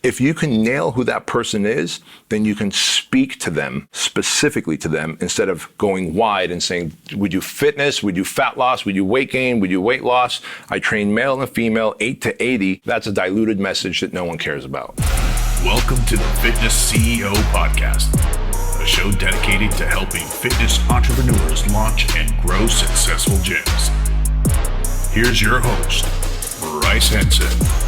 If you can nail who that person is, then you can speak to them, specifically to them, instead of going wide and saying, we do fitness, we do fat loss, we do weight gain, we do weight loss. I train male and female 8 to 80. That's a diluted message that no one cares about. Welcome to the Fitness CEO Podcast, a show dedicated to helping fitness entrepreneurs launch and grow successful gyms. Here's your host, Bryce Henson.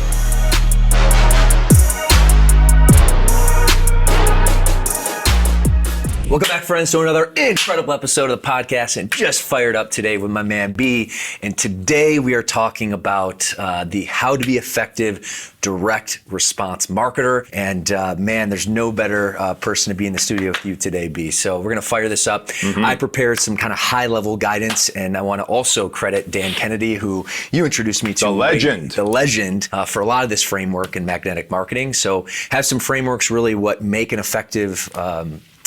Welcome back, friends, to another incredible episode of the podcast, and just fired up today with my man B. And today we are talking about the how to be effective direct response marketer. And man, there's no better person to be in the studio with you today, B. So we're gonna fire this up. I prepared some kind of high-level guidance, and I want to also credit Dan Kennedy, who you introduced me to. The legend for a lot of this framework in magnetic marketing. So have some frameworks, really what make an effective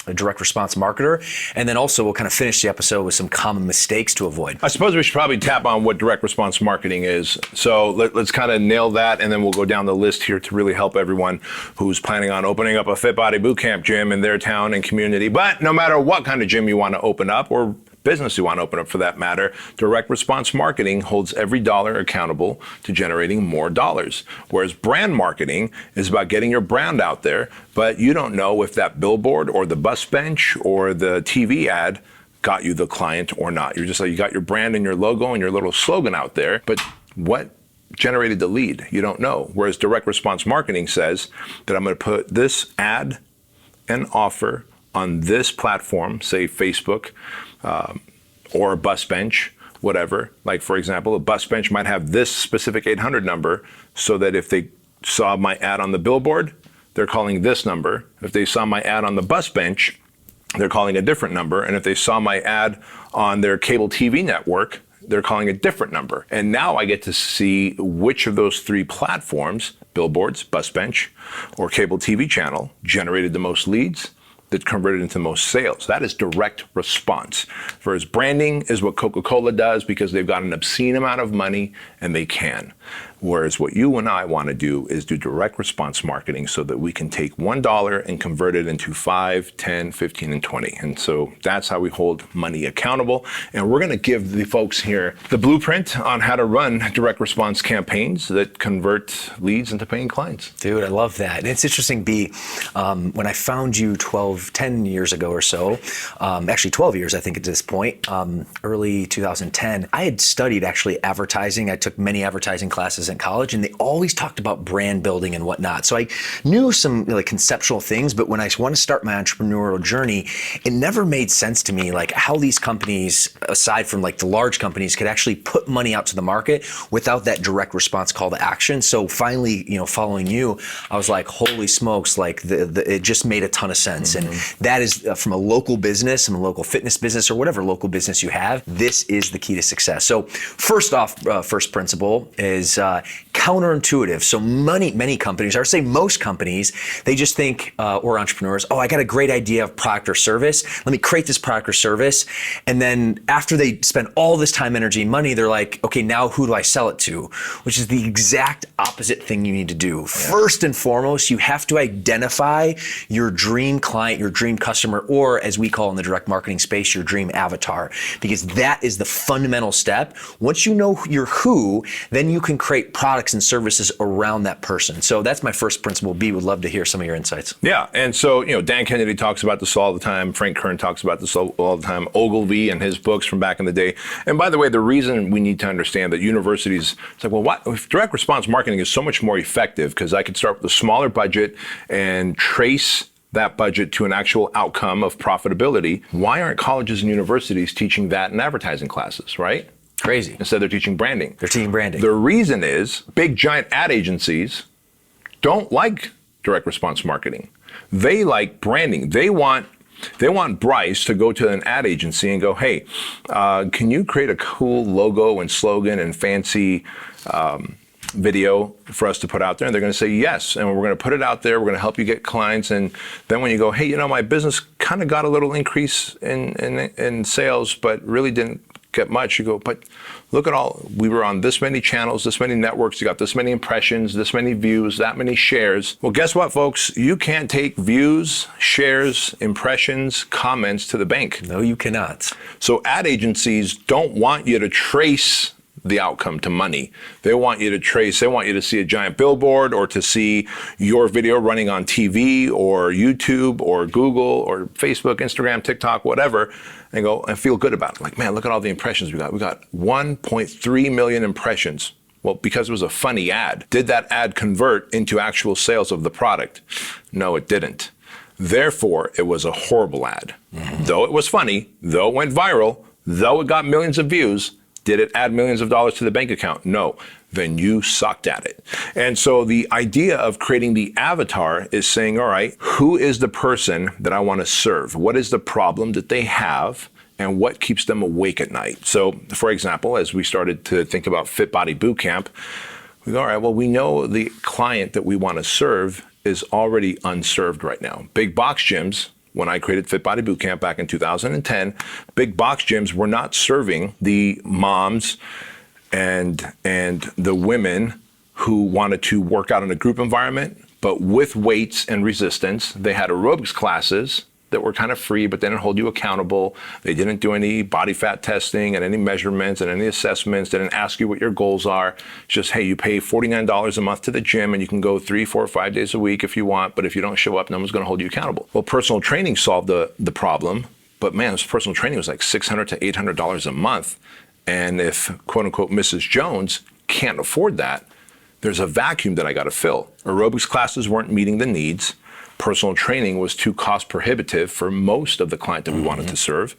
a direct response marketer, and then also we'll kind of finish the episode with some common mistakes to avoid. I suppose we should probably tap on what direct response marketing is. So let's kind of nail that, and then we'll go down the list here to really help everyone who's planning on opening up a Fit Body Bootcamp gym in their town and community. But no matter what kind of gym you want to open up, or business you want to open up for that matter, direct response marketing holds every dollar accountable to generating more dollars. Whereas brand marketing is about getting your brand out there, but you don't know if that billboard or the bus bench or the TV ad got you the client or not. You're just like, you got your brand and your logo and your little slogan out there, but what generated the lead? You don't know. Whereas direct response marketing says that I'm going to put this ad and offer on this platform, say Facebook, or a bus bench, whatever. Like, for example, a bus bench might have this specific 800 number, so that if they saw my ad on the billboard, they're calling this number. If they saw my ad on the bus bench, they're calling a different number. And if they saw my ad on their cable TV network, they're calling a different number. And now I get to see which of those three platforms, billboards, bus bench, or cable TV channel, generated the most leads, that converted into most sales. That is direct response. Whereas branding is what Coca-Cola does because they've got an obscene amount of money and they can. Whereas what you and I want to do is do direct response marketing so that we can take $1 and convert it into 5, 10, 15, and 20. And so that's how we hold money accountable. And we're going to give the folks here the blueprint on how to run direct response campaigns that convert leads into paying clients. Dude, I love that. And it's interesting, B, when I found you 10 years ago or so, actually 12 years, I think at this point, early 2010, I had studied actually advertising. I took many advertising classes in college, and they always talked about brand building and whatnot. So I knew some like conceptual things, but when I wanted to start my entrepreneurial journey, it never made sense to me like how these companies, aside from like the large companies, could actually put money out to the market without that direct response call to action. So finally, following you, I was like, holy smokes, like it just made a ton of sense. And that is from a local business, from a local fitness business, or whatever local business you have, this is the key to success. So first off, first principle is counterintuitive. So many companies, or say most companies, they just think, or entrepreneurs, I got a great idea of product or service. Let me create this product or service. And then after they spend all this time, energy, and money, they're like, okay, now who do I sell it to? Which is the exact opposite thing you need to do. Yeah. First and foremost, you have to identify your dream client, your dream customer, or as we call in the direct marketing space, your dream avatar, because that is the fundamental step. Once you know your who, then you can create products and services around that person. So that's my first principle. B, would love to hear some of your insights. Yeah, and so, Dan Kennedy talks about this all the time. Frank Kern talks about this all the time. Ogilvy and his books from back in the day. And by the way, the reason we need to understand that universities, it's like, well, what if direct response marketing is so much more effective? Because I could start with a smaller budget and trace that budget to an actual outcome of profitability. Why aren't colleges and universities teaching that in advertising classes, right? Crazy. Instead, they're teaching branding. They're teaching branding. The reason is big, giant ad agencies don't like direct response marketing. They like branding. They want Bryce to go to an ad agency and go, hey, can you create a cool logo and slogan and fancy video for us to put out there? And they're going to say yes, and we're going to put it out there. We're going to help you get clients. And then when you go, hey, my business kind of got a little increase in sales, but really didn't get much. You go, but look at we were on this many channels, this many networks, you got this many impressions, this many views, that many shares. Well, guess what, folks? You can't take views, shares, impressions, comments to the bank. No, you cannot. So ad agencies don't want you to trace the outcome to money. They want you to see a giant billboard or to see your video running on TV or YouTube or Google or Facebook, Instagram, TikTok, whatever, and go and feel good about it. Like, man, look at all the impressions we got. We got 1.3 million impressions. Well, because it was a funny ad. Did that ad convert into actual sales of the product? No, it didn't. Therefore, it was a horrible ad. Though it was funny, though it went viral, though it got millions of views, did it add millions of dollars to the bank account? No. Then you sucked at it. And so the idea of creating the avatar is saying, all right, who is the person that I want to serve? What is the problem that they have? And what keeps them awake at night? So, for example, as we started to think about Fit Body Bootcamp, we go, all right, well, we know the client that we want to serve is already unserved right now. Big box gyms, when I created Fit Body Bootcamp back in 2010, big box gyms were not serving the moms and the women who wanted to work out in a group environment, but with weights and resistance. They had aerobics classes that were kind of free, but they didn't hold you accountable. They didn't do any body fat testing and any measurements and any assessments. They didn't ask you what your goals are. It's just, hey, you pay $49 a month to the gym and you can go 3, 4, 5 days a week if you want, but if you don't show up, no one's gonna hold you accountable. Well, personal training solved the problem, but man, this personal training was like $600 to $800 a month. And if quote unquote Mrs. Jones can't afford that, there's a vacuum that I gotta fill. Aerobics classes weren't meeting the needs. Personal training was too cost prohibitive for most of the client that we wanted to serve.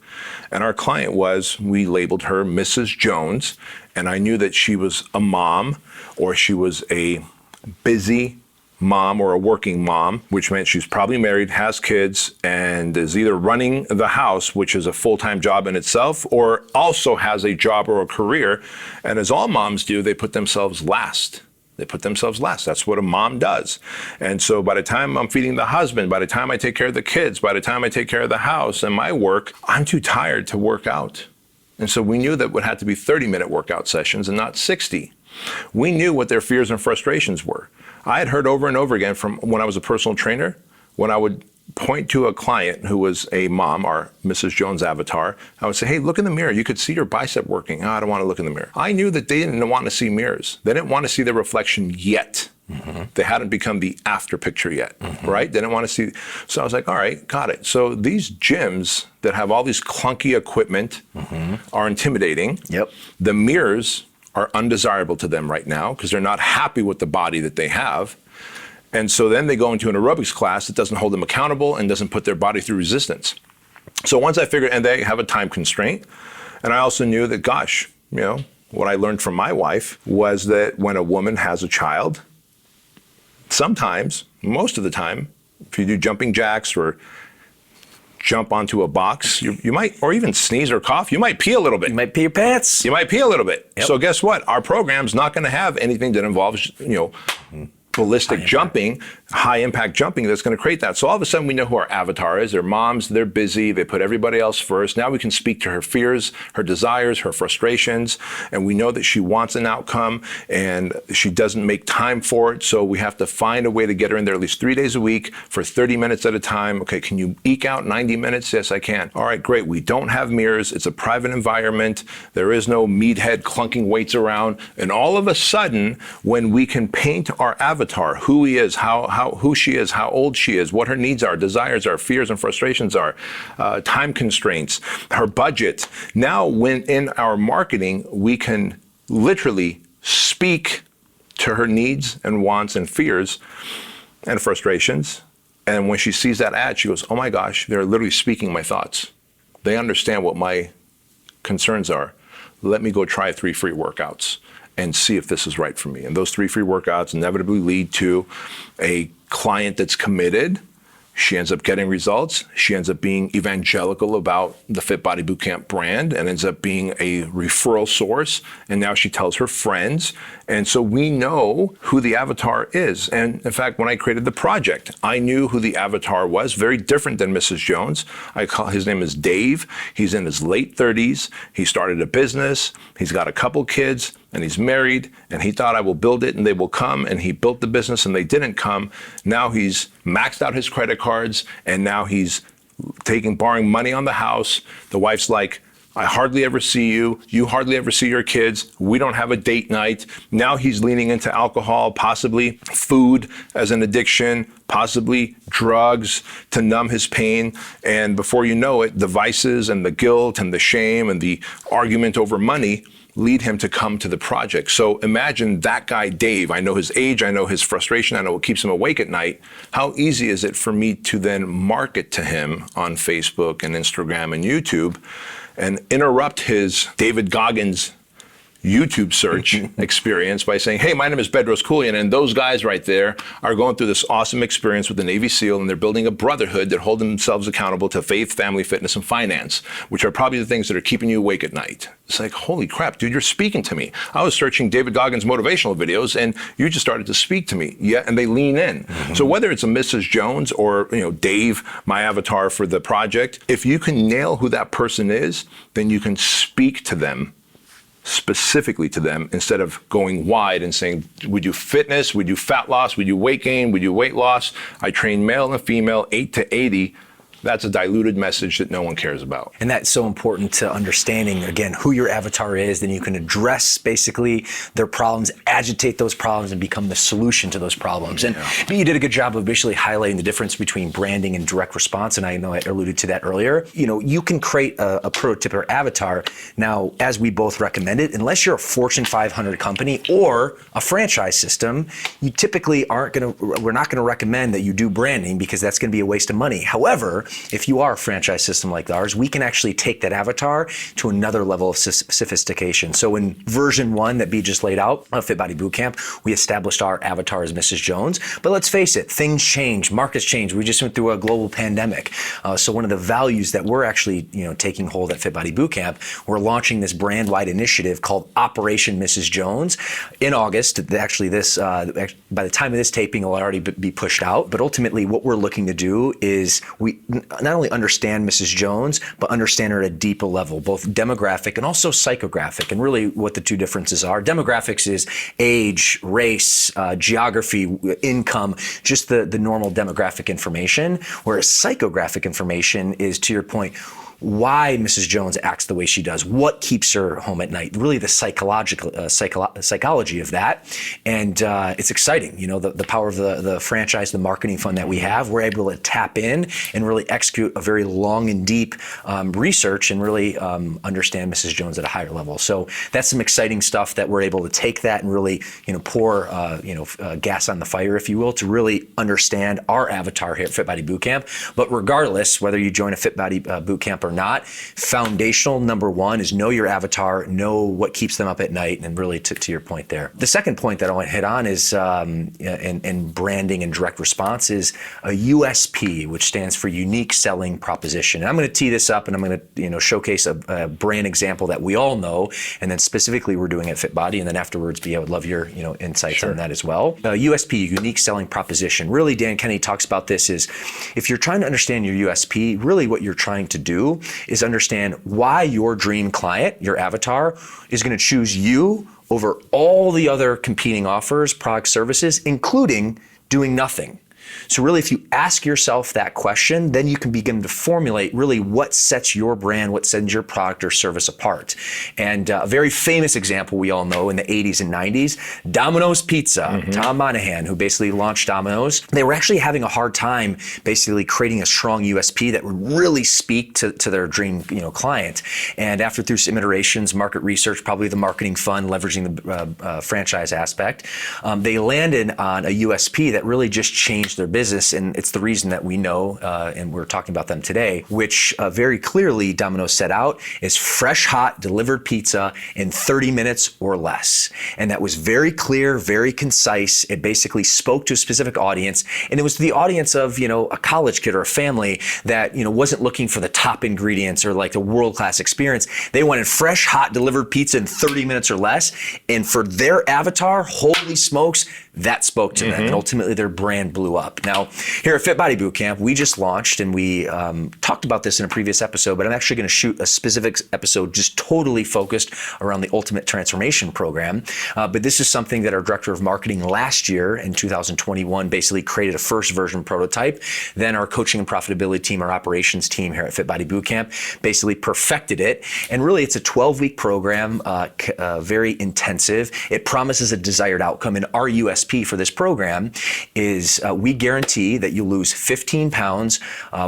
And our client we labeled her Mrs. Jones, and I knew that she was a mom or she was a busy mom or a working mom, which meant she's probably married, has kids, and is either running the house, which is a full-time job in itself, or also has a job or a career. And as all moms do, they put themselves last. That's what a mom does. And so by the time I'm feeding the husband, by the time I take care of the kids, by the time I take care of the house and my work, I'm too tired to work out. And so we knew that it would have to be 30-minute workout sessions and not 60. We knew what their fears and frustrations were. I had heard over and over again from when I was a personal trainer, when I would point to a client who was a mom, our Mrs. Jones avatar, I would say, hey, look in the mirror. You could see your bicep working. Oh, I don't want to look in the mirror. I knew that they didn't want to see mirrors. They didn't want to see their reflection yet. They hadn't become the after picture yet, right? They didn't want to see. So I was like, all right, got it. So these gyms that have all these clunky equipment are intimidating. Yep. The mirrors are undesirable to them right now because they're not happy with the body that they have. And so then they go into an aerobics class that doesn't hold them accountable and doesn't put their body through resistance. So once I figured, and they have a time constraint, and I also knew that, gosh, what I learned from my wife was that when a woman has a child, sometimes, most of the time, if you do jumping jacks or jump onto a box, you might, or even sneeze or cough, you might pee a little bit. You might pee your pants. You might pee a little bit. Yep. So guess what? Our program's not going to have anything that involves, ballistic jumping, high impact jumping that's going to create that. So all of a sudden we know who our avatar is. They're moms, they're busy, they put everybody else first. Now we can speak to her fears, her desires, her frustrations, and we know that she wants an outcome and she doesn't make time for it. So we have to find a way to get her in there at least 3 days a week for 30 minutes at a time. Okay, can you eke out 90 minutes? Yes, I can. All right, great. We don't have mirrors. It's a private environment. There is no meathead clunking weights around. And all of a sudden, when we can paint our avatar, who he is, who she is, how old she is, what her needs are, desires are, fears and frustrations are, time constraints, her budget. Now, when in our marketing, we can literally speak to her needs and wants and fears and frustrations. And when she sees that ad, she goes, oh my gosh, they're literally speaking my thoughts. They understand what my concerns are. Let me go try 3 free workouts and see if this is right for me. And those 3 free workouts inevitably lead to a client that's committed She ends up getting results. She ends up being evangelical about the Fit Body Bootcamp brand and ends up being a referral source. And now she tells her friends. And so we know who the avatar is. And in fact, when I created the project, I knew who the avatar was, very different than Mrs. Jones. His name is Dave. He's in his late 30s. He started a business. He's got a couple kids and he's married, and he thought, I will build it and they will come. And he built the business and they didn't come. Now he's maxed out his credit cards, and now he's borrowing money on the house. The wife's like, I hardly ever see you. You hardly ever see your kids. We don't have a date night. Now he's leaning into alcohol, possibly food as an addiction, possibly drugs to numb his pain. And before you know it, the vices and the guilt and the shame and the argument over money lead him to come to the project. So imagine that guy, Dave. I know his age, I know his frustration, I know what keeps him awake at night. How easy is it for me to then market to him on Facebook and Instagram and YouTube and interrupt his David Goggins YouTube search experience by saying, hey, my name is Bedros Keuilian, and those guys right there are going through this awesome experience with the Navy SEAL, and they're building a brotherhood that hold themselves accountable to faith, family, fitness, and finance, which are probably the things that are keeping you awake at night. It's like, holy crap, dude, you're speaking to me. I was searching David Goggins motivational videos, and you just started to speak to me. Yeah, and they lean in. So whether it's a Mrs. Jones or Dave, my avatar for the project, if you can nail who that person is, then you can speak to them, specifically to them, instead of going wide and saying, we do fitness, we do fat loss, we do weight gain, we do weight loss. I train male and female 8 to 80. That's a diluted message that no one cares about. And that's so important to understanding, again, who your avatar is. Then you can address basically their problems, agitate those problems, and become the solution to those problems. And you did a good job of basically highlighting the difference between branding and direct response. And I know I alluded to that earlier. You can create a prototype or avatar. Now, as we both recommended, unless you're a Fortune 500 company or a franchise system, you typically we're not going to recommend that you do branding, because that's going to be a waste of money. However, if you are a franchise system like ours, we can actually take that avatar to another level of sophistication. So in version 1 that B just laid out of Fit Body Bootcamp, we established our avatar as Mrs. Jones. But let's face it, things change, markets change. We just went through a global pandemic. So one of the values that we're actually taking hold at Fit Body Bootcamp, we're launching this brand-wide initiative called Operation Mrs. Jones in August. Actually, by the time of this taping, it'll already be pushed out. But ultimately, what we're looking to do is we not only understand Mrs. Jones, but understand her at a deeper level, both demographic and also psychographic. And really what the two differences are. Demographics is age, race, geography, income, just the normal demographic information, whereas psychographic information is, to your point, why Mrs. Jones acts the way she does, what keeps her home at night, really the psychology of that. And it's exciting, the power of the franchise, the marketing fund that we have. We're able to tap in and really execute a very long and deep research and really understand Mrs. Jones at a higher level. So that's some exciting stuff that we're able to take that and really pour gas on the fire, if you will, to really understand our avatar here at Fit Body Bootcamp. But regardless, whether you join a Fit Body Bootcamp or not, foundational number 1 is know your avatar, know what keeps them up at night, and really to your point there. The second point that I want to hit on is in branding and direct response is a USP, which stands for unique selling proposition. And I'm going to tee this up and I'm going to showcase a brand example that we all know, and then specifically we're doing at Fit Body, and then afterwards, I would love your insights on that as well. USP, unique selling proposition. Really, Dan Kennedy talks about this is if you're trying to understand your USP, really what you're trying to do is understand why your dream client, your avatar, is going to choose you over all the other competing offers, products, services, including doing nothing. So really, if you ask yourself that question, then you can begin to formulate really what sets your brand, what sets your product or service apart. And a very famous example we all know in the 80s and 90s, Domino's Pizza, Tom Monahan, who basically launched Domino's. They were actually having a hard time basically creating a strong USP that would really speak to their dream client. And after through some iterations, market research, probably the marketing fund, leveraging the franchise aspect, they landed on a USP that really just changed launched their business, and it's the reason that we know, and we're talking about them today, which very clearly Domino's set out is fresh, hot, delivered pizza in 30 minutes or less. And that was very clear, very concise. It basically spoke to a specific audience, and it was the audience of, a college kid or a family that, wasn't looking for the top ingredients or like the world-class experience. They wanted fresh, hot, delivered pizza in 30 minutes or less. And for their avatar, holy smokes, that spoke to them. And ultimately their brand blew up. Now, here at Fit Body Bootcamp, we just launched, and we talked about this in a previous episode, but I'm actually going to shoot a specific episode just totally focused around the Ultimate Transformation Program. But this is something that our director of marketing last year in 2021 basically created a first version prototype. Then our coaching and profitability team, our operations team here at Fit Body Bootcamp basically perfected it. And really it's a 12-week program, very intensive. It promises a desired outcome. And our USP for this program is we guarantee that you lose 15 pounds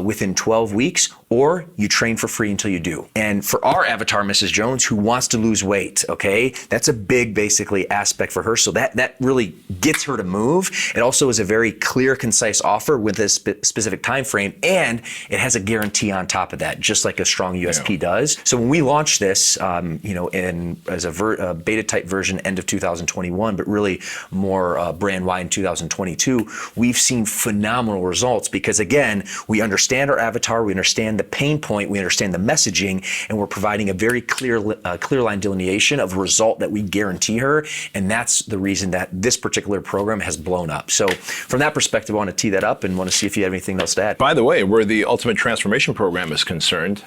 within 12 weeks, or you train for free until you do. And for our avatar, Mrs. Jones, who wants to lose weight, okay, that's a big, basically, aspect for her. So that really gets her to move. It also is a very clear, concise offer with a specific time frame, and it has a guarantee on top of that, just like a strong USP does. So when we launched this, as a beta type version, end of 2021, but really more brand wide in 2022, we've seen phenomenal results because, again, we understand our avatar, we understand the pain point, we understand the messaging, and we're providing a very clear line delineation of result that we guarantee her. And that's the reason that this particular program has blown up. So from that perspective, I want to tee that up and want to see if you have anything else to add. By the way, where the Ultimate Transformation Program is concerned,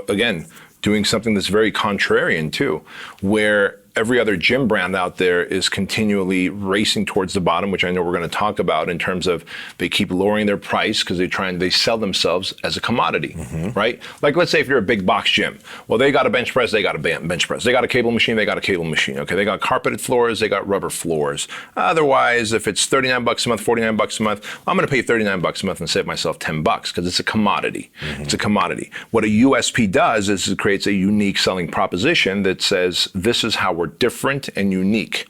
again, doing something that's very contrarian too, where every other gym brand out there is continually racing towards the bottom, which I know we're going to talk about in terms of they keep lowering their price because they sell themselves as a commodity, right? Like, let's say if you're a big box gym, well, they got a bench press, they got a bench press. They got a cable machine, they got a cable machine. Okay, they got carpeted floors, they got rubber floors. Otherwise, if it's $39 a month, $49 a month, I'm going to pay $39 a month and save myself $10 because it's a commodity. It's a commodity. What a USP does is it creates a unique selling proposition that says this is how we're different and unique.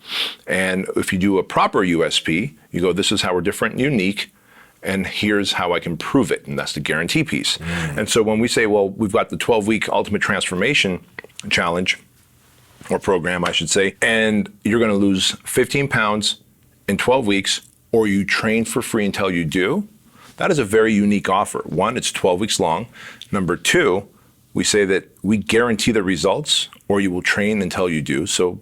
And if you do a proper USP, you go, this is how we're different and unique, and here's how I can prove it. And that's the guarantee piece. And so when we say, well, we've got the 12-week Ultimate Transformation Challenge, or program, I should say, and you're going to lose 15 pounds in 12 weeks, or you train for free until you do, that is a very unique offer. One, it's 12 weeks long. Number two, we say that we guarantee the results, or you will train until you do. So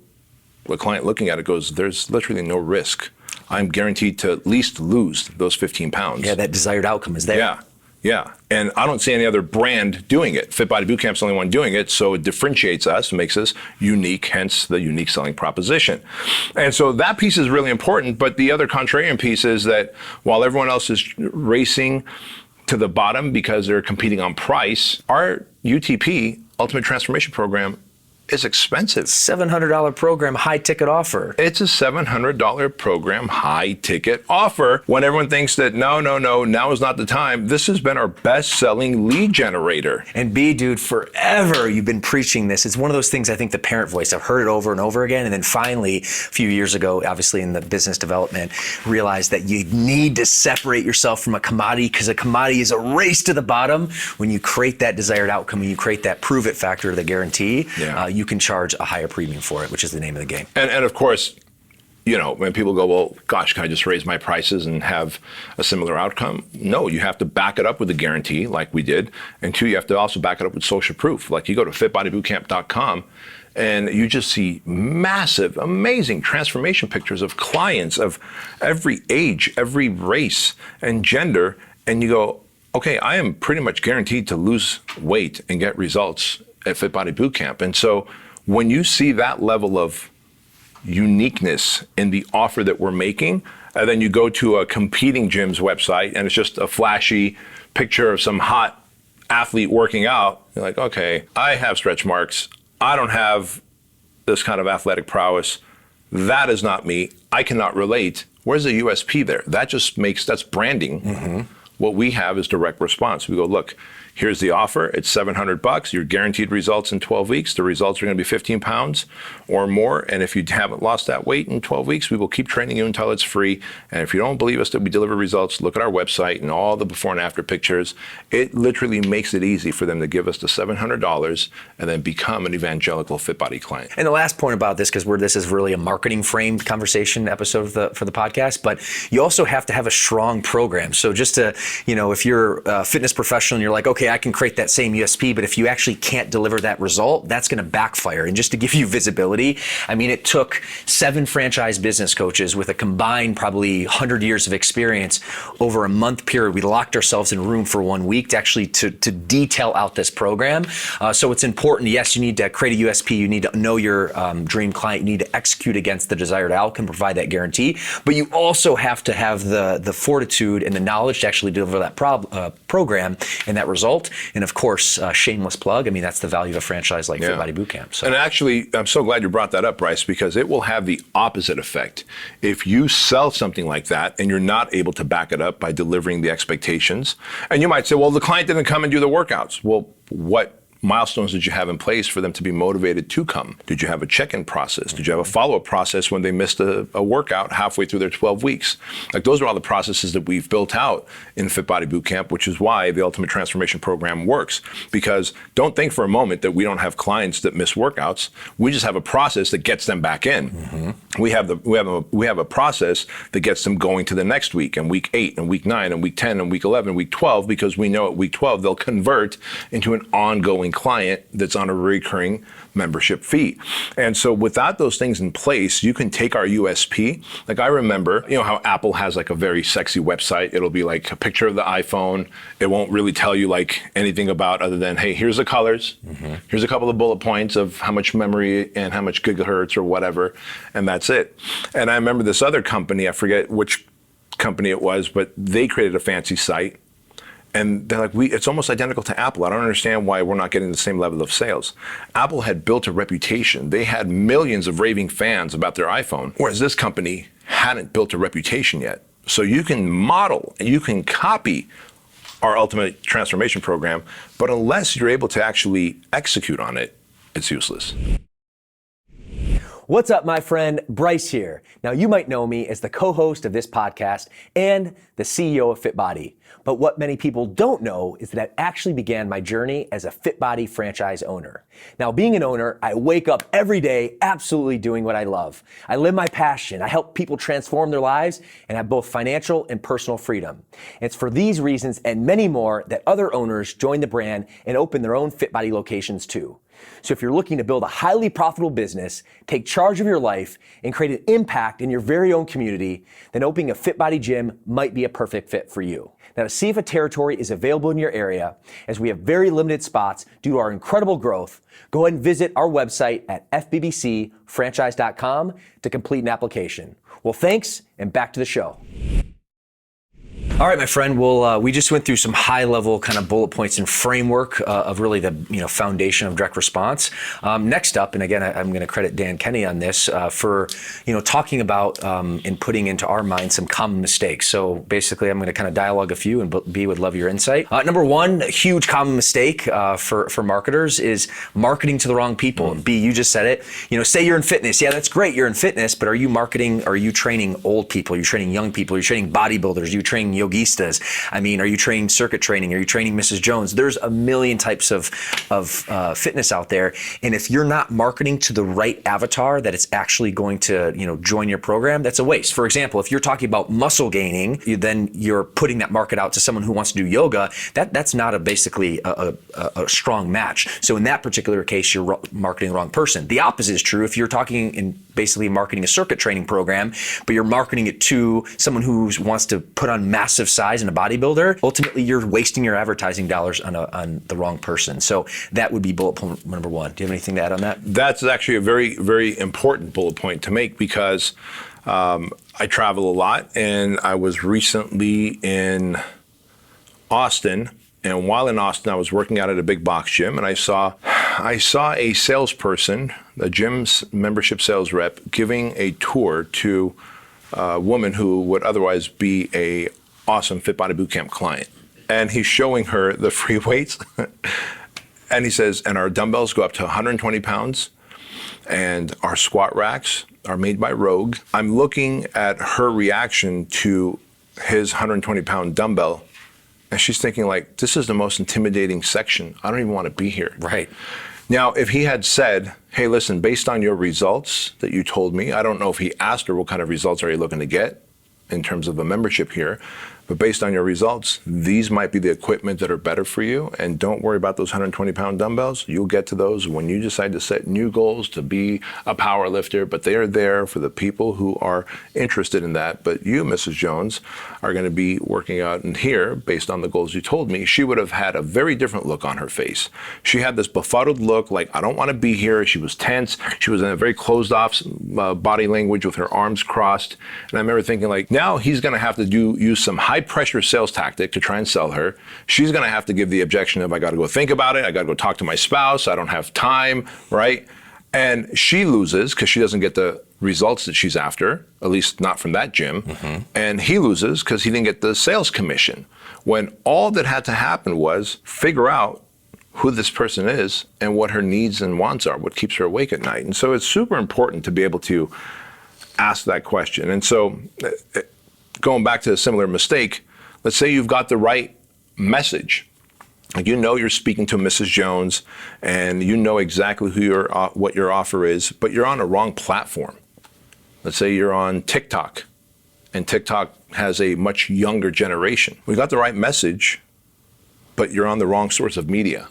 the client looking at it goes, there's literally no risk. I'm guaranteed to at least lose those 15 pounds. Yeah, that desired outcome is there. Yeah. And I don't see any other brand doing it. Fit Body Bootcamp's the only one doing it, so it differentiates us, makes us unique, hence the unique selling proposition. And so that piece is really important, but the other contrarian piece is that while everyone else is racing to the bottom because they're competing on price, our UTP, Ultimate Transformation Program, is expensive. $700 program, high ticket offer. It's a $700 program, high ticket offer, when everyone thinks that no, now is not the time. This has been our best selling lead generator. And B, dude, forever you've been preaching this. It's one of those things, I think, the parent voice, I've heard it over and over again. And then finally, a few years ago, obviously in the business development, realized that you need to separate yourself from a commodity, because a commodity is a race to the bottom. When you create that desired outcome, when you create that prove it factor, the guarantee, you can charge a higher premium for it, which is the name of the game. And of course, when people go, well, gosh, can I just raise my prices and have a similar outcome? No, you have to back it up with a guarantee like we did. And two, you have to also back it up with social proof. Like you go to fitbodybootcamp.com and you just see massive, amazing transformation pictures of clients of every age, every race and gender. And you go, okay, I am pretty much guaranteed to lose weight and get results at Fit Body Bootcamp. And so when you see that level of uniqueness in the offer that we're making, and then you go to a competing gym's website and it's just a flashy picture of some hot athlete working out, you're like, okay, I have stretch marks. I don't have this kind of athletic prowess. That is not me. I cannot relate. Where's the USP there? That's branding. What we have is direct response. We go, look, here's the offer. It's $700. You're guaranteed results in 12 weeks. The results are going to be 15 pounds or more. And if you haven't lost that weight in 12 weeks, we will keep training you until it's free. And if you don't believe us that we deliver results, look at our website and all the before and after pictures. It literally makes it easy for them to give us the $700 and then become an evangelical Fit Body client. And the last point about this, because this is really a marketing framed conversation episode for the podcast, but you also have to have a strong program. So just to, if you're a fitness professional and you're like, okay, I can create that same USP, but if you actually can't deliver that result, that's going to backfire. And just to give you visibility, it took 7 franchise business coaches with a combined probably 100 years of experience over a month period. We locked ourselves in a room for 1 week to actually to detail out this program. So it's important. Yes, you need to create a USP. You need to know your dream client. You need to execute against the desired outcome, provide that guarantee. But you also have to have the fortitude and the knowledge to actually deliver that program and that result. And of course, shameless plug. That's the value of a franchise like Fit Body Bootcamp. So. And actually, I'm so glad you brought that up, Bryce, because it will have the opposite effect. If you sell something like that and you're not able to back it up by delivering the expectations, and you might say, well, the client didn't come and do the workouts. Well, what milestones did you have in place for them to be motivated to come? Did you have a check-in process? Did you have a follow-up process when they missed a workout halfway through their 12 weeks? Like, those are all the processes that we've built out in Fit Body Bootcamp, which is why the Ultimate Transformation Program works. Because don't think for a moment that we don't have clients that miss workouts. We just have a process that gets them back in. Mm-hmm. We have a process that gets them going to the next week, and week 8 and week 9 and week 10 and week 11, week 12, because we know at week 12 they'll convert into an ongoing client that's on a recurring membership fee. And so without those things in place, you can take our USP. Like, I remember, how Apple has like a very sexy website. It'll be like a picture of the iPhone. It won't really tell you like anything about other than, hey, here's the colors. Mm-hmm. Here's a couple of bullet points of how much memory and how much gigahertz or whatever. And that's it. And I remember this other company, I forget which company it was, but they created a fancy site. And they're like, it's almost identical to Apple. I don't understand why we're not getting the same level of sales. Apple had built a reputation. They had millions of raving fans about their iPhone, whereas this company hadn't built a reputation yet. So you can model and you can copy our Ultimate Transformation Program, but unless you're able to actually execute on it, it's useless. What's up, my friend? Bryce here. Now, you might know me as the co-host of this podcast and the CEO of Fit Body. But what many people don't know is that I actually began my journey as a Fit Body franchise owner. Now, being an owner, I wake up every day absolutely doing what I love. I live my passion. I help people transform their lives and have both financial and personal freedom. And it's for these reasons and many more that other owners join the brand and open their own Fit Body locations too. So if you're looking to build a highly profitable business, take charge of your life, and create an impact in your very own community, then opening a Fit Body gym might be a perfect fit for you. Now, to see if a territory is available in your area, as we have very limited spots due to our incredible growth, go ahead and visit our website at FBBCfranchise.com to complete an application. Well, thanks, and back to the show. All right, my friend. Well, we just went through some high-level kind of bullet points and framework of really the foundation of direct response. Next up, and again, I'm going to credit Dan Kenny on this for talking about and putting into our mind some common mistakes. So basically, I'm going to kind of dialogue a few, and B would love your insight. Number one, a huge common mistake for marketers is marketing to the wrong people. And B, you just said it. Say you're in fitness. Yeah, that's great. You're in fitness, but are you marketing? Are you training old people? Are you training young people? Are you training bodybuilders? Are you training yogistas? Are you training circuit training? Are you training Mrs. Jones? There's a million types of fitness out there. And if you're not marketing to the right avatar that it's actually going to, join your program, that's a waste. For example, if you're talking about muscle gaining, then you're putting that market out to someone who wants to do yoga. That's not basically a strong match. So in that particular case, you're marketing the wrong person. The opposite is true if you're talking in basically marketing a circuit training program, but you're marketing it to someone who wants to put on massive size and a bodybuilder. Ultimately, you're wasting your advertising dollars on the wrong person. So that would be bullet point number one. Do you have anything to add on that? That's actually a very, very important bullet point to make because I travel a lot, and I was recently in Austin. And while in Austin, I was working out at a big box gym, and I saw a salesperson, a gym's membership sales rep, giving a tour to a woman who would otherwise be a awesome Fit Body Bootcamp client. And he's showing her the free weights. And he says, and our dumbbells go up to 120 pounds. And our squat racks are made by Rogue. I'm looking at her reaction to his 120-pound dumbbell. And she's thinking like, this is the most intimidating section. I don't even want to be here. Right. Now, if he had said, hey, listen, based on your results that you told me, I don't know if he asked her what kind of results are you looking to get in terms of a membership here, but based on your results, these might be the equipment that are better for you. And don't worry about those 120-pound dumbbells. You'll get to those when you decide to set new goals to be a power lifter, but they are there for the people who are interested in that. But you, Mrs. Jones, are going to be working out in here based on the goals you told me. She would have had a very different look on her face. She had this befuddled look like, I don't want to be here. She was tense. She was in a very closed off body language with her arms crossed. And I remember thinking like, now he's going to have to use some high pressure sales tactic to try and sell her. She's going to have to give the objection of, I got to go think about it. I got to go talk to my spouse. I don't have time, right? And she loses because she doesn't get the results that she's after, at least not from that gym. Mm-hmm. And he loses because he didn't get the sales commission. When all that had to happen was figure out who this person is and what her needs and wants are, what keeps her awake at night. And so it's super important to be able to ask that question. And so going back to a similar mistake, let's say you've got the right message. Like, you know, you're speaking to Mrs. Jones and you know exactly who what your offer is, but you're on a wrong platform. Let's say you're on TikTok and TikTok has a much younger generation. We got the right message, but you're on the wrong source of media.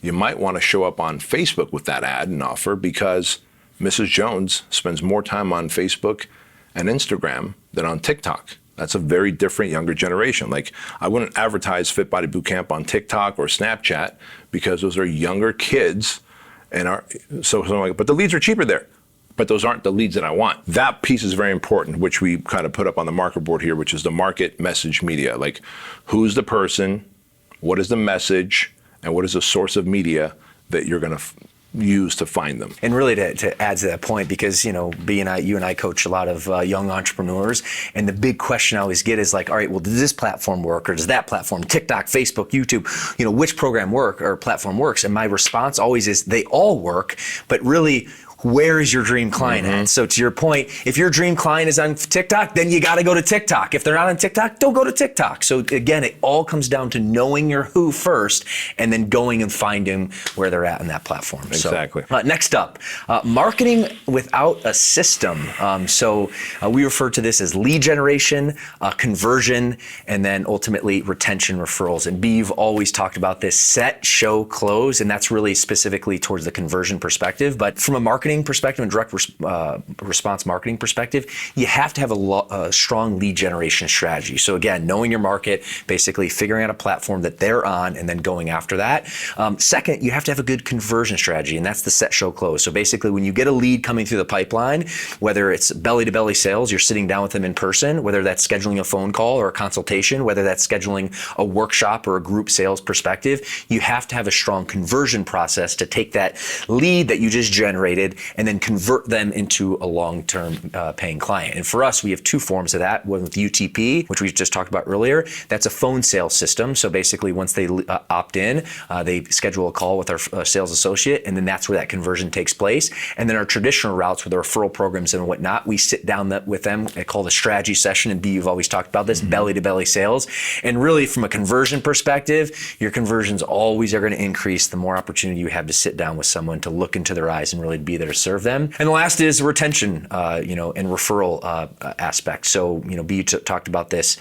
You might want to show up on Facebook with that ad and offer because Mrs. Jones spends more time on Facebook and Instagram than on TikTok. That's a very different younger generation. Like, I wouldn't advertise Fit Body Bootcamp on TikTok or Snapchat because those are younger kids and but the leads are cheaper there. But those aren't the leads that I want. That piece is very important, which we kind of put up on the marker board here, which is the market message media. Like, who's the person, what is the message, and what is the source of media that you're going to use to find them. And really to add to that point, because, you know, you and I coach a lot of young entrepreneurs, and the big question I always get is like, all right, well, does this platform work, or does that platform, TikTok, Facebook, YouTube, you know, which program or platform works? And my response always is they all work, but really, where is your dream client at? So to your point, if your dream client is on TikTok, then you got to go to TikTok. If they're not on TikTok, don't go to TikTok. So again, it all comes down to knowing your who first, and then going and finding where they're at in that platform. Exactly. So, next up, marketing without a system. We refer to this as lead generation, conversion, and then ultimately retention, referrals. And B, you've always talked about this: set, show, close, and that's really specifically towards the conversion perspective. But from a marketing perspective and direct response marketing perspective, you have to have a strong lead generation strategy. So again, knowing your market, basically figuring out a platform that they're on and then going after that. Second, you have to have a good conversion strategy, and that's the set, show, close. So basically, when you get a lead coming through the pipeline, whether it's belly-to-belly sales, you're sitting down with them in person, whether that's scheduling a phone call or a consultation, whether that's scheduling a workshop or a group sales perspective, you have to have a strong conversion process to take that lead that you just generated and then convert them into a long-term paying client. And for us, we have two forms of that. One with UTP, which we just talked about earlier. That's a phone sales system. So basically, once they opt in, they schedule a call with our sales associate, and then that's where that conversion takes place. And then our traditional routes with the referral programs and whatnot, we sit down with them. I call the strategy session, and B, you've always talked about this, belly-to-belly sales. And really, from a conversion perspective, your conversions always are going to increase the more opportunity you have to sit down with someone, to look into their eyes and really be there to serve them. And the last is retention, and referral aspect. So, B talked about this.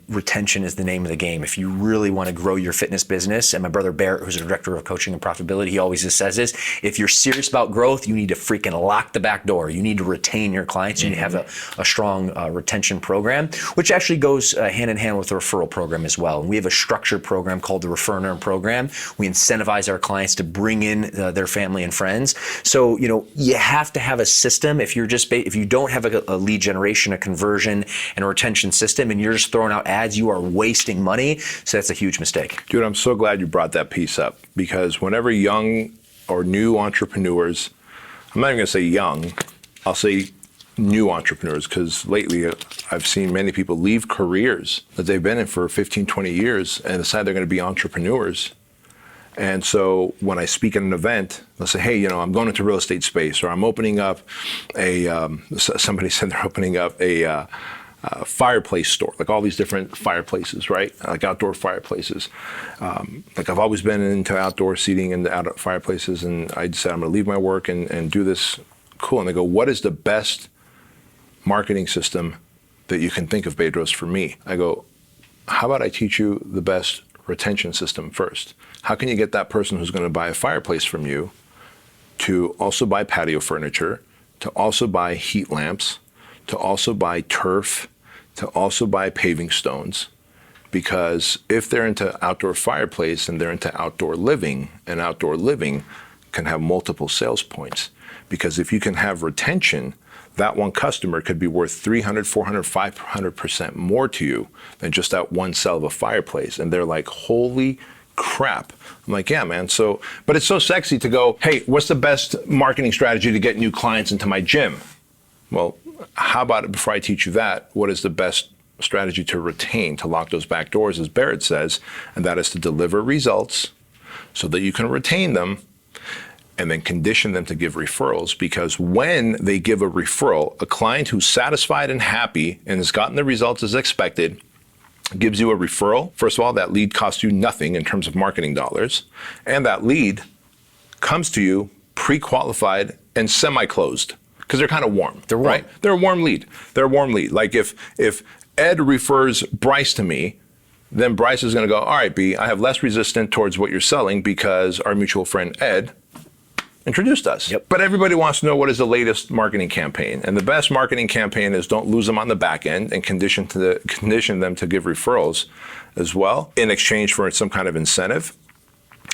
Retention is the name of the game. If you really want to grow your fitness business, and my brother Barrett, who's the director of coaching and profitability, he always just says this: if you're serious about growth, you need to freaking lock the back door. You need to retain your clients. You need to have a strong retention program, which actually goes hand in hand with the referral program as well. And we have a structured program called the Refer and Earn program. We incentivize our clients to bring in their family and friends. So, you have to have a system. If you don't have a lead generation, a conversion, and a retention system, and you're just throwing out ads, you are wasting money. So that's a huge mistake. Dude, I'm so glad you brought that piece up, because whenever young or new entrepreneurs, I'm not even going to say young, I'll say new entrepreneurs, because lately I've seen many people leave careers that they've been in for 15, 20 years and decide they're going to be entrepreneurs. And so when I speak at an event, they'll say, hey, I'm going into real estate space, or I'm opening up somebody said they're opening up a fireplace store, like all these different fireplaces, right? Like outdoor fireplaces. Like I've always been into outdoor seating and outdoor fireplaces, and I said, I'm going to leave my work and do this. Cool. And they go, what is the best marketing system that you can think of, Bedros, for me? I go, how about I teach you the best retention system first? How can you get that person who's going to buy a fireplace from you to also buy patio furniture, to also buy heat lamps, to also buy turf, to also buy paving stones? Because if they're into outdoor fireplace and they're into outdoor living, and outdoor living can have multiple sales points. Because if you can have retention, that one customer could be worth 300, 400, 500% more to you than just that one sale of a fireplace. And they're like, holy crap. I'm like, yeah, man. So, but it's so sexy to go, hey, what's the best marketing strategy to get new clients into my gym? Well, how about it, before I teach you that, what is the best strategy to retain, to lock those back doors, as Barrett says, and that is to deliver results so that you can retain them and then condition them to give referrals. Because when they give a referral, a client who's satisfied and happy and has gotten the results as expected gives you a referral. First of all, that lead costs you nothing in terms of marketing dollars. And that lead comes to you pre-qualified and semi-closed, because they're kind of warm. They're warm. Right? They're a warm lead. They're a warm lead. Like if Ed refers Bryce to me, then Bryce is going to go, all right, B, I have less resistance towards what you're selling because our mutual friend Ed introduced us. Yep. But everybody wants to know what is the latest marketing campaign. And the best marketing campaign is don't lose them on the back end and condition them to give referrals as well in exchange for some kind of incentive.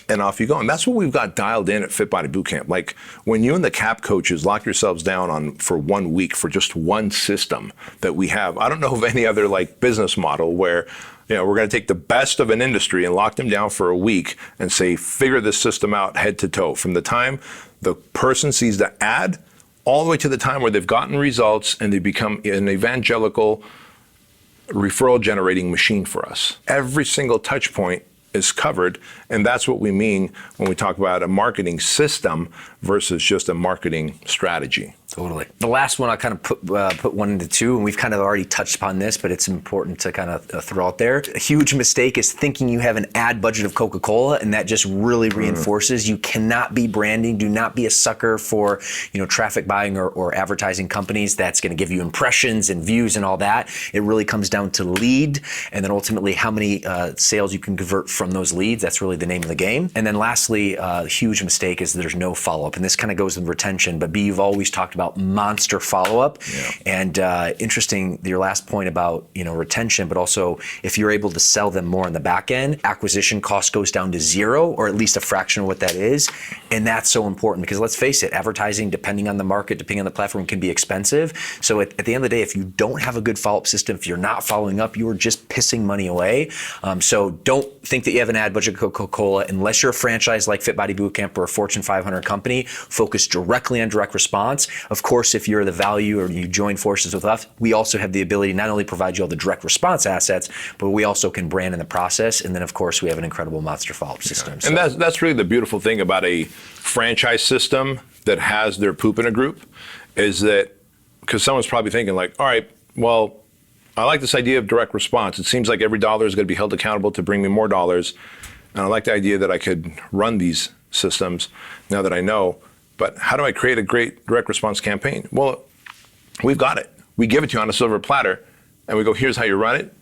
And off you go. And that's what we've got dialed in at Fit Body Bootcamp. Like when you and the CAP coaches lock yourselves down for 1 week for just one system that we have, I don't know of any other like business model where we're going to take the best of an industry and lock them down for a week and say, figure this system out head to toe, from the time the person sees the ad all the way to the time where they've gotten results and they become an evangelical referral generating machine for us. Every single touch point is covered, and that's what we mean when we talk about a marketing system versus just a marketing strategy. Totally. The last one, I kind of put one into two, and we've kind of already touched upon this, but it's important to kind of throw out there. A huge mistake is thinking you have an ad budget of Coca-Cola, and that just really reinforces you cannot be branding. Do not be a sucker for traffic buying or advertising companies that's going to give you impressions and views and all that. It really comes down to lead, and then ultimately how many sales you can convert from those leads. That's really the name of the game. And then lastly, a huge mistake is there's no follow-up, and this kind of goes with retention. But B, you've always talked about monster follow-up. Yeah. And interesting, your last point about retention, but also if you're able to sell them more on the back end, acquisition cost goes down to zero, or at least a fraction of what that is. And that's so important because let's face it, advertising, depending on the market, depending on the platform, can be expensive. So at the end of the day, if you don't have a good follow-up system, if you're not following up, you are just pissing money away. So don't think that you have an ad budget of Coca-Cola unless you're a franchise like Fit Body Bootcamp or a Fortune 500 company. Focus directly on direct response. Of course, if you're the value or you join forces with us, we also have the ability not only provide you all the direct response assets, but we also can brand in the process. And then, of course, we have an incredible monster follow-up system. And that's really the beautiful thing about a franchise system that has their poop in a group is that, because someone's probably thinking like, all right, well, I like this idea of direct response. It seems like every dollar is going to be held accountable to bring me more dollars. And I like the idea that I could run these systems now that I know. But how do I create a great direct response campaign? Well, we've got it. We give it to you on a silver platter, and we go, here's how you run it,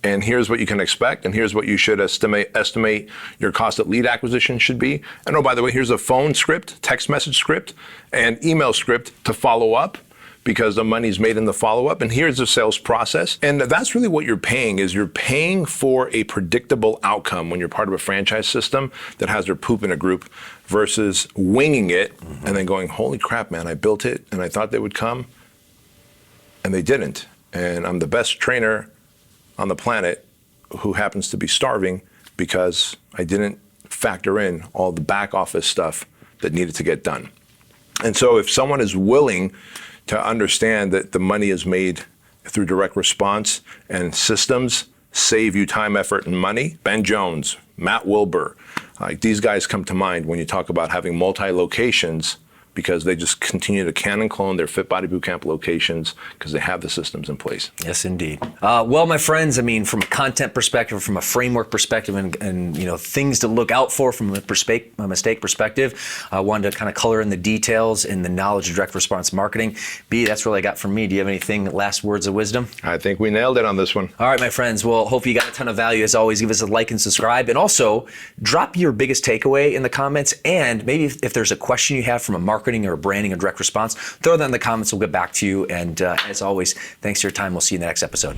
and here's what you can expect, and here's what you should estimate your cost of lead acquisition should be. And oh, by the way, here's a phone script, text message script, and email script to follow up, because the money's made in the follow-up, and here's the sales process. And that's really what you're paying, is you're paying for a predictable outcome when you're part of a franchise system that has their poop in a group versus winging it and then going, holy crap, man, I built it and I thought they would come and they didn't. And I'm the best trainer on the planet who happens to be starving because I didn't factor in all the back office stuff that needed to get done. And so if someone is willing to understand that the money is made through direct response, and systems save you time, effort, and money. Ben Jones, Matt Wilbur, these guys come to mind when you talk about having multi-locations, because they just continue to can and clone their Fit Body Bootcamp locations because they have the systems in place. Yes, indeed. Well, my friends, I mean, from a content perspective, from a framework perspective, and things to look out for from a mistake perspective, I wanted to kind of color in the details in the knowledge of direct response marketing. B, that's really I got from me. Do you have anything, last words of wisdom? I think we nailed it on this one. All right, my friends. Well, hope you got a ton of value. As always, give us a like and subscribe. And also, drop your biggest takeaway in the comments. And maybe if there's a question you have from a marketing or branding or direct response, throw that in the comments. We'll get back to you. And as always, thanks for your time. We'll see you in the next episode.